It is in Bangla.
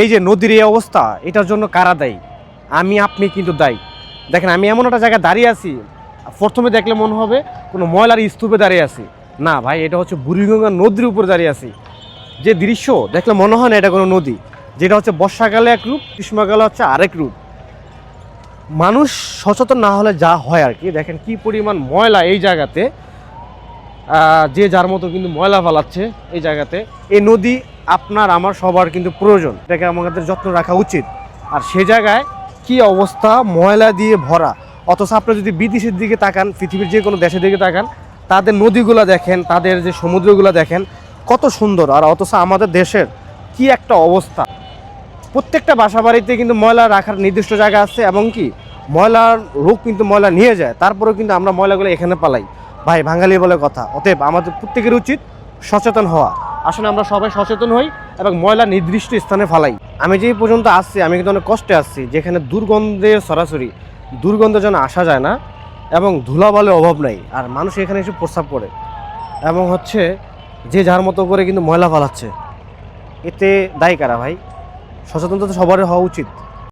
এই যে নদীর এই অবস্থা, এটার জন্য কারা দায়ী? আমি আপনি কিন্তু দায়ী। দেখেন, আমি এমন একটা জায়গায় দাঁড়িয়ে আছি, প্রথমে দেখলে মনে হবে কোনো ময়লার স্তূপে দাঁড়িয়ে আছি। না ভাই, এটা হচ্ছে বুড়িগঙ্গা নদীর উপর দাঁড়িয়ে আছি। যে দৃশ্য দেখলে মনে হয় না এটা কোনো নদী, যেটা হচ্ছে বর্ষাকালে এক রূপ, গ্রীষ্মকালে হচ্ছে আরেক রূপ। মানুষ সচেতন না হলে যা হয় আর কি। দেখেন কি পরিমাণ ময়লা এই জায়গাতে, যে যার মতো কিন্তু ময়লা ফেলাচ্ছে এই জায়গাতে। এই নদী আপনার আমার সবার কিন্তু প্রয়োজন, এটাকে আমাদের যত্ন রাখা উচিত। আর সে জায়গায় কি অবস্থা, ময়লা দিয়ে ভরা। অথচ আপনি যদি বিদেশের দিকে তাকান, পৃথিবীর যে কোনো দেশের দিকে তাকান, তাদের নদীগুলো দেখেন, তাদের যে সমুদ্রগুলো দেখেন কত সুন্দর। আর অথচ আমাদের দেশের কি একটা অবস্থা। প্রত্যেকটা বাসা বাড়িতে কিন্তু ময়লা রাখার নির্দিষ্ট জায়গা আছে, এবং কি ময়লার লোক কিন্তু ময়লা নিয়ে যায়, তারপরেও কিন্তু আমরা ময়লাগুলো এখানে পালাই। ভাই, বাঙালি বলে কথা। অতএব আমাদের প্রত্যেকের উচিত সচেতন হওয়া। আসলে আমরা সবাই সচেতন হই এবং ময়লা নির্দিষ্ট স্থানে ফালাই। আমি যে পর্যন্ত আসছি, আমি কিন্তু অনেক কষ্টে আসছি, যেখানে দুর্গন্ধের সরাসরি দুর্গন্ধের জন্য আসা যায় না, এবং ধুলাবালির অভাব নাই। আর মানুষ এখানে এসে প্রস্রাব করে, এবং হচ্ছে যে যার মতো করে কিন্তু ময়লা ফালাচ্ছে। এতে দায়ী কারা ভাই? সচেতনতা তো সবারই হওয়া উচিত।